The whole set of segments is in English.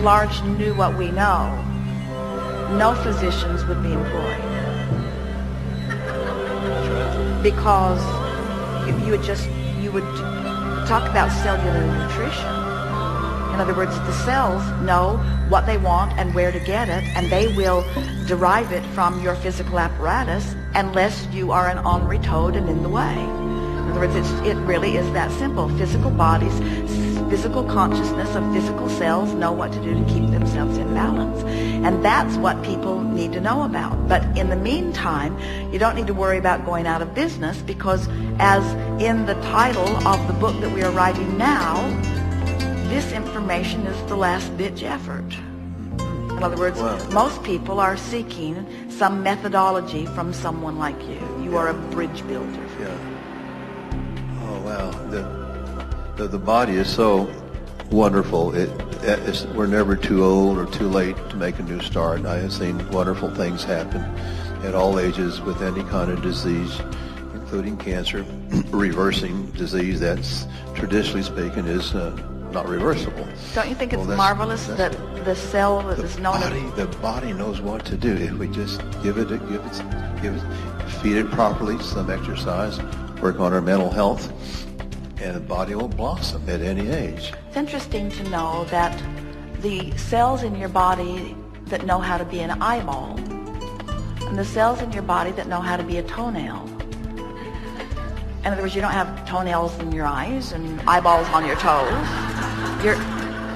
Large knew what we know, no physicians would be employed. Because you would talk about cellular nutrition. In other words, the cells know what they want and where to get it, and they will derive it from your physical apparatus unless you are an ornery toad and in the way. In other words, it really is that simple. Physical bodies, physical consciousness of physical cells know what to do to keep themselves in balance. And that's what people need to know about. But in the meantime, you don't need to worry about going out of business, because as in the title of the book that we are writing now, this information is the last-ditch effort. In other words, most people are seeking some methodology from someone like you. You are a bridge builder. Yeah. Oh, wow. The body is so wonderful. We're never too old or too late to make a new start. I have seen wonderful things happen at all ages with any kind of disease, including cancer, reversing disease that's, traditionally speaking, is not reversible. Don't you think it's marvelous that the cell that is known as... The body knows what to do. If we just feed it properly, some exercise, work on our mental health, and the body will blossom at any age. It's interesting to know that the cells in your body that know how to be an eyeball and the cells in your body that know how to be a toenail. In other words, you don't have toenails in your eyes and eyeballs on your toes.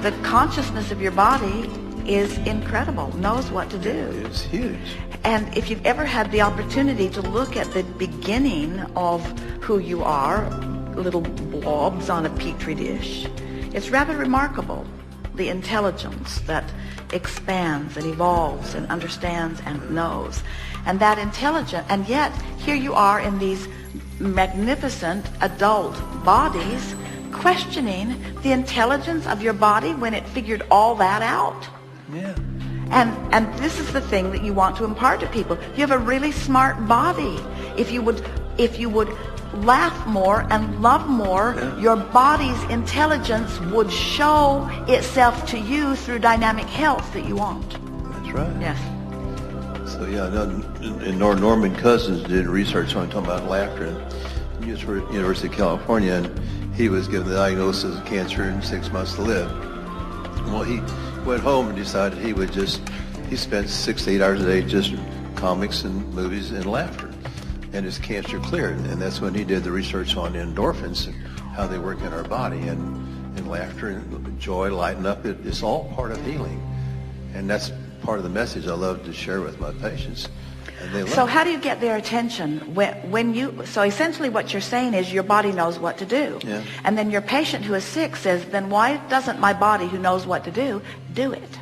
The consciousness of your body is incredible, knows what to do. It's huge. And if you've ever had the opportunity to look at the beginning of who you are, little blobs on a petri dish, it's rather remarkable, the intelligence that expands and evolves and understands and knows. And that intelligence, and yet here you are in these magnificent adult bodies questioning the intelligence of your body when it figured all that out. Yeah. And this is the thing that you want to impart to people. You have a really smart body. If you would laugh more and love more, your body's intelligence would show itself to you through dynamic health that you want. That's right. Yes. So and Norman Cousins did research on talking about laughter in University of California, and he was given the diagnosis of cancer and 6 months to live. Well, he went home and decided he spent 6 to 8 hours a day just comics and movies and laughter, and his cancer cleared. And that's when he did the research on endorphins and how they work in our body, and laughter and joy, lighten up. It's all part of healing, and that's part of the message I love to share with my patients. And they love so it. how do you get their attention so essentially what you're saying is your body knows what to do. Yeah. And then your patient who is sick says, then why doesn't my body who knows what to do it?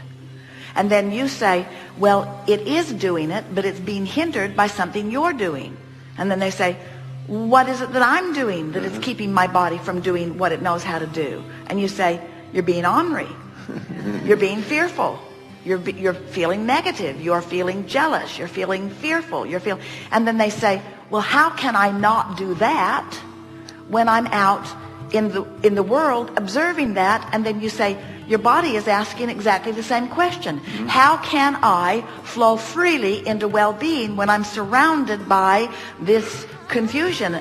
And then you say, well, it is doing it, but it's being hindered by something you're doing. And then they say, what is it that I'm doing that is keeping my body from doing what it knows how to do? And you say, you're being ornery. You're being fearful. You're feeling negative. You're feeling jealous. You're feeling fearful. And then they say, well, how can I not do that when I'm out in the world observing that? And then you say, your body is asking exactly the same question. Mm-hmm. How can I flow freely into well-being when I'm surrounded by this confusion?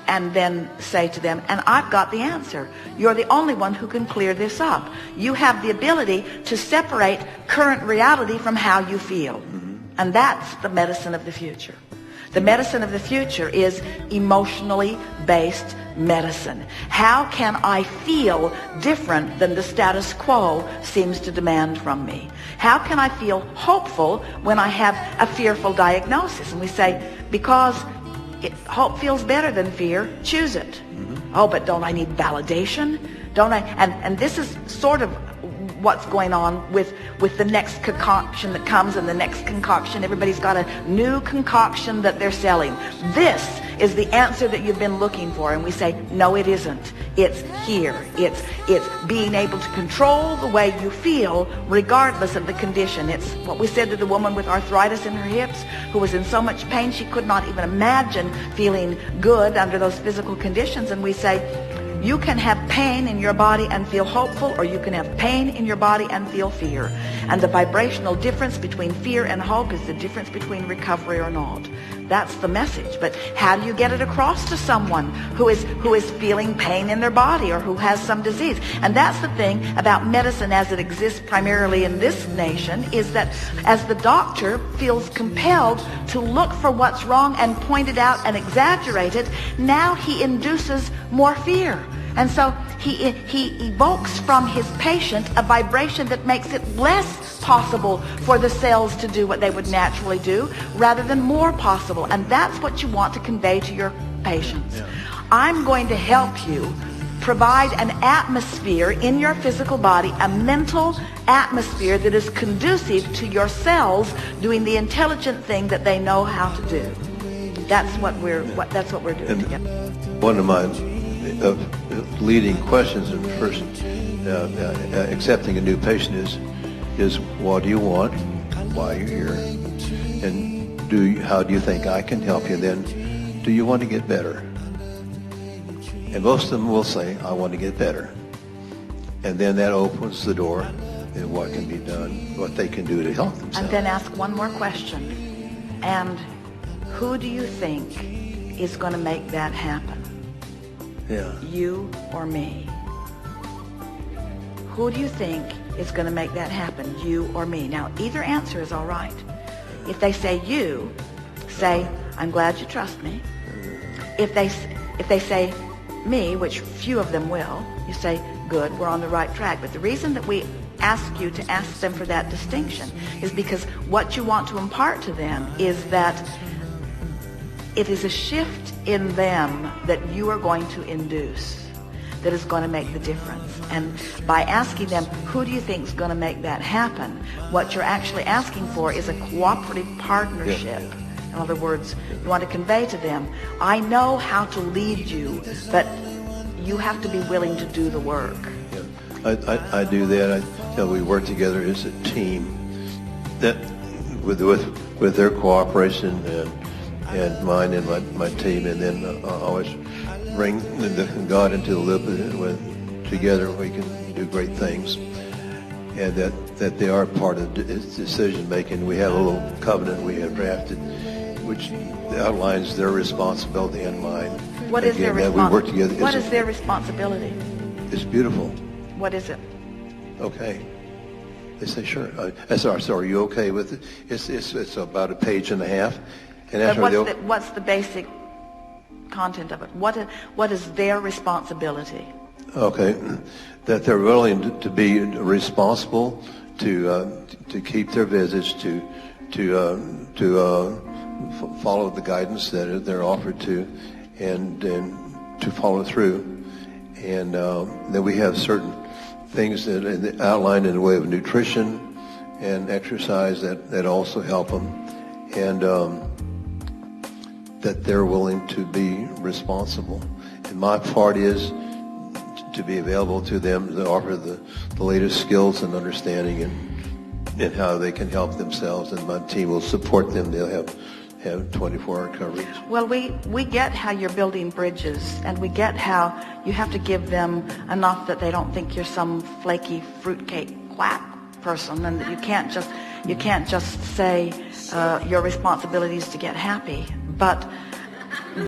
And then say to them, and I've got the answer. You're the only one who can clear this up. You have the ability to separate current reality from how you feel. Mm-hmm. And that's the medicine of the future. The medicine of the future is emotionally based medicine. How can I feel different than the status quo seems to demand from me? How can I feel hopeful when I have a fearful diagnosis? And we say, because hope feels better than fear, choose it. Mm-hmm. Oh, but don't I need validation? Don't I? And this is sort of what's going on with the next concoction that comes, and the next concoction. Everybody's got a new concoction that they're selling. This is the answer that you've been looking for. And we say, no, it isn't. It's here. It's being able to control the way you feel regardless of the condition. It's what we said to the woman with arthritis in her hips who was in so much pain she could not even imagine feeling good under those physical conditions. And we say, You can have pain in your body and feel hopeful, or you can have pain in your body and feel fear. And the vibrational difference between fear and hope is the difference between recovery or not. That's the message. But how do you get it across to someone who is feeling pain in their body or who has some disease? And that's the thing about medicine as it exists primarily in this nation, is that as the doctor feels compelled to look for what's wrong and point it out and exaggerate it, now he induces more fear. And so he evokes from his patient a vibration that makes it less possible for the cells to do what they would naturally do, rather than more possible. And that's what you want to convey to your patients. I'm going to help you provide an atmosphere in your physical body, a mental atmosphere that is conducive to your cells doing the intelligent thing that they know how to do. That's what we're doing together. One of my leading questions in first accepting a new patient is what do you want, why are you here, and how do you think I can help you? Then, do you want to get better? And most of them will say, I want to get better. And then that opens the door and what can be done, what they can do to help themselves. And then ask one more question. And who do you think is going to make that happen? Yeah. You or me? Who do you think is going to make that happen, you or me? Now, either answer is all right. If they say you, say, I'm glad you trust me. If they say me, which few of them will, you say, good, we're on the right track. But the reason that we ask you to ask them for that distinction is because what you want to impart to them is that it is a shift in them that you are going to induce that is going to make the difference. And by asking them, who do you think is going to make that happen, what you're actually asking for is a cooperative partnership. In other words, you want to convey to them, I know how to lead you, but you have to be willing to do the work. I do that. We work together as a team. That with their cooperation and mine and my team, and then I always bring God into the loop. Together we can do great things, and that they are part of the decision making. We have a little covenant we have drafted, which outlines their responsibility and mine. What is their responsibility? We work together. What is their responsibility? It's beautiful. What is it? Okay. They say, sure. I said, so are you okay with it? It's about a page and a half. And after what's the basic content of it? What is their responsibility? Okay, that they're willing to be responsible, to keep their visits, to follow the guidance that they're offered to, and to follow through. And then we have certain things that outlined in the way of nutrition and exercise that also help them, and that they're willing to be responsible. And my part is to be available to them, to offer the latest skills and understanding and how they can help themselves, and my team will support them. They'll have 24-hour coverage. Well, we get how you're building bridges, and we get how you have to give them enough that they don't think you're some flaky fruitcake quack person, and that you can't just say your responsibility is to get happy. But